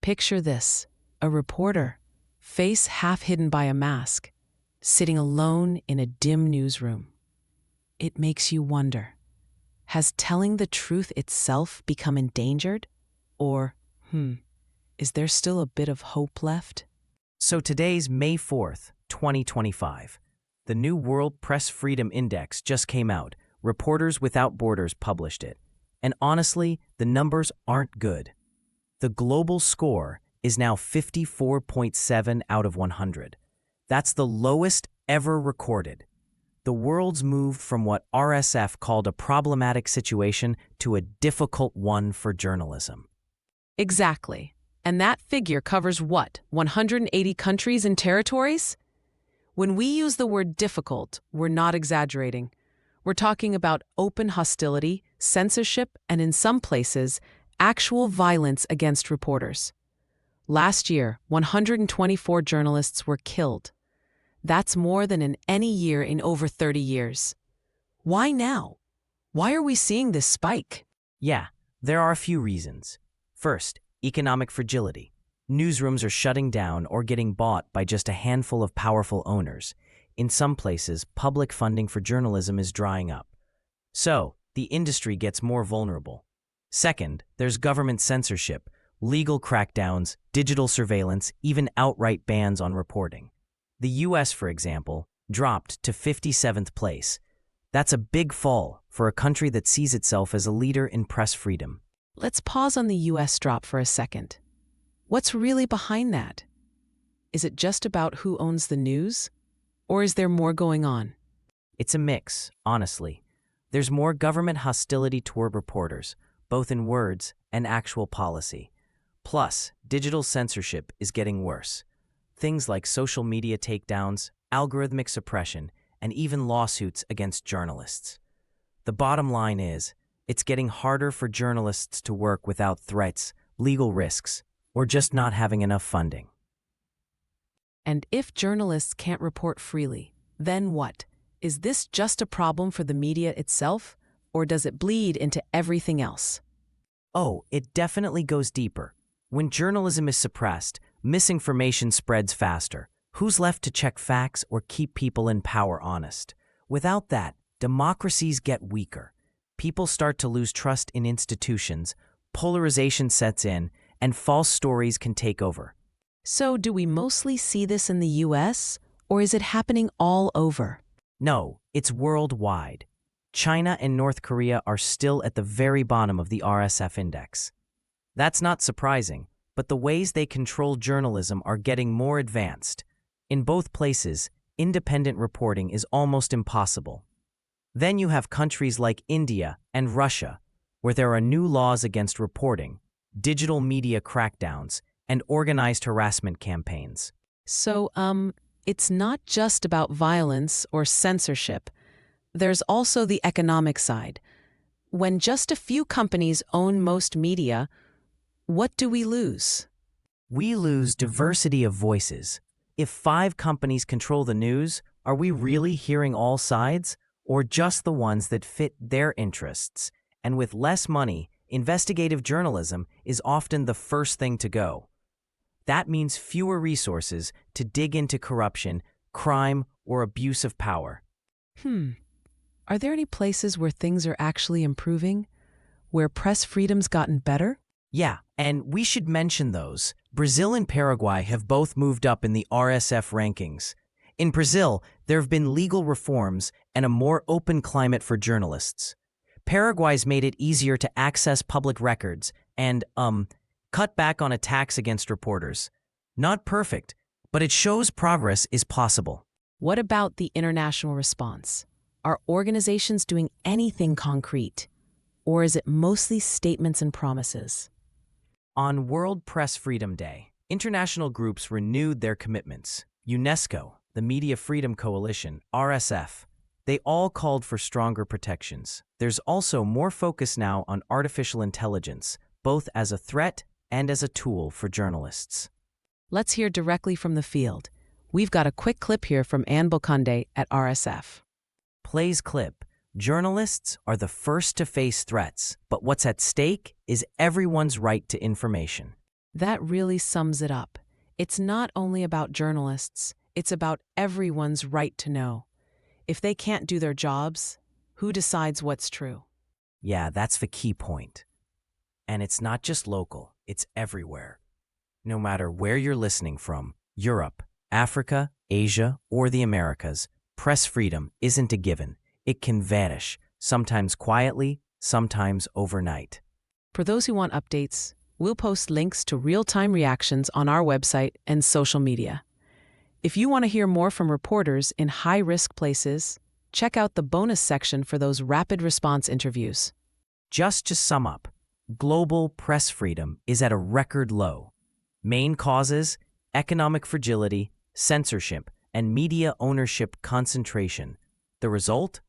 Picture this, a reporter, face half hidden by a mask, sitting alone in a dim newsroom. It makes you wonder, has telling the truth itself become endangered? Or, is there still a bit of hope left? So today's May 4th, 2025. The new World Press Freedom Index just came out. Reporters Without Borders published it. And honestly, the numbers aren't good. The global score is now 54.7 out of 100. That's the lowest ever recorded. The world's moved from what RSF called a problematic situation to a difficult one for journalism. Exactly. And that figure covers what, 180 countries and territories? When we use the word difficult, we're not exaggerating. We're talking about open hostility, censorship, and in some places, actual violence against reporters. Last year, 124 journalists were killed. That's more than in any year in over 30 years. Why now? Why are we seeing this spike? Yeah, there are a few reasons. First, economic fragility. Newsrooms are shutting down or getting bought by just a handful of powerful owners. In some places, public funding for journalism is drying up. So, the industry gets more vulnerable. Second, there's government censorship, legal crackdowns, digital surveillance, even outright bans on reporting. The US, for example, dropped to 57th place. That's a big fall for a country that sees itself as a leader in press freedom. Let's pause on the US drop for a second. What's really behind that? Is it just about who owns the news? Or is there more going on? It's a mix, honestly. There's more government hostility toward reporters, both in words and actual policy. Plus, digital censorship is getting worse. Things like social media takedowns, algorithmic suppression, and even lawsuits against journalists. The bottom line is, it's getting harder for journalists to work without threats, legal risks, or just not having enough funding. And if journalists can't report freely, then what? Is this just a problem for the media itself, or does it bleed into everything else? Oh, it definitely goes deeper. When journalism is suppressed, misinformation spreads faster. Who's left to check facts or keep people in power honest? Without that, democracies get weaker. People start to lose trust in institutions, polarization sets in, and false stories can take over. So do we mostly see this in the US, or is it happening all over? No, it's worldwide. China and North Korea are still at the very bottom of the RSF index. That's not surprising, but the ways they control journalism are getting more advanced. In both places, independent reporting is almost impossible. Then you have countries like India and Russia, where there are new laws against reporting, digital media crackdowns, and organized harassment campaigns. So, it's not just about violence or censorship. There's also the economic side. When just a few companies own most media, what do we lose? We lose diversity of voices. If 5 companies control the news, are we really hearing all sides, or just the ones that fit their interests? And with less money, investigative journalism is often the first thing to go. That means fewer resources to dig into corruption, crime, or abuse of power. Are there any places where things are actually improving? Where press freedom's gotten better? Yeah, and we should mention those. Brazil and Paraguay have both moved up in the RSF rankings. In Brazil, there have been legal reforms and a more open climate for journalists. Paraguay's made it easier to access public records and, cut back on attacks against reporters. Not perfect, but it shows progress is possible. What about the international response? Are organizations doing anything concrete? Or is it mostly statements and promises? On World Press Freedom Day, international groups renewed their commitments. UNESCO, the Media Freedom Coalition, RSF, they all called for stronger protections. There's also more focus now on artificial intelligence, both as a threat and as a tool for journalists. Let's hear directly from the field. We've got a quick clip here from Anne Bocande at RSF. Plays clip. Journalists are the first to face threats, but what's at stake is everyone's right to information. That really sums it up. It's not only about journalists, it's about everyone's right to know. If they can't do their jobs, who decides what's true? Yeah, that's the key point. And it's not just local, it's everywhere. No matter where you're listening from, Europe, Africa, Asia, or the Americas, press freedom isn't a given. It can vanish, sometimes quietly, sometimes overnight. For those who want updates, we'll post links to real-time reactions on our website and social media. If you want to hear more from reporters in high-risk places, check out the bonus section for those rapid response interviews. Just to sum up, global press freedom is at a record low. Main causes: economic fragility, censorship, and media ownership concentration. The result?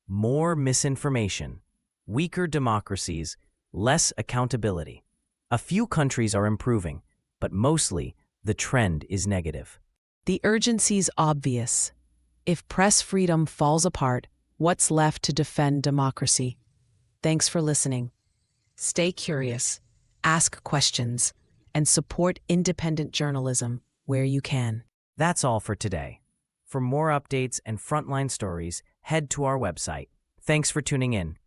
More misinformation, weaker democracies, less accountability. A few countries are improving, but mostly the trend is negative. The urgency's obvious. If press freedom falls apart, what's left to defend democracy? Thanks for listening. Stay curious, ask questions, and support independent journalism where you can. That's all for today. For more updates and frontline stories, head to our website. Thanks for tuning in.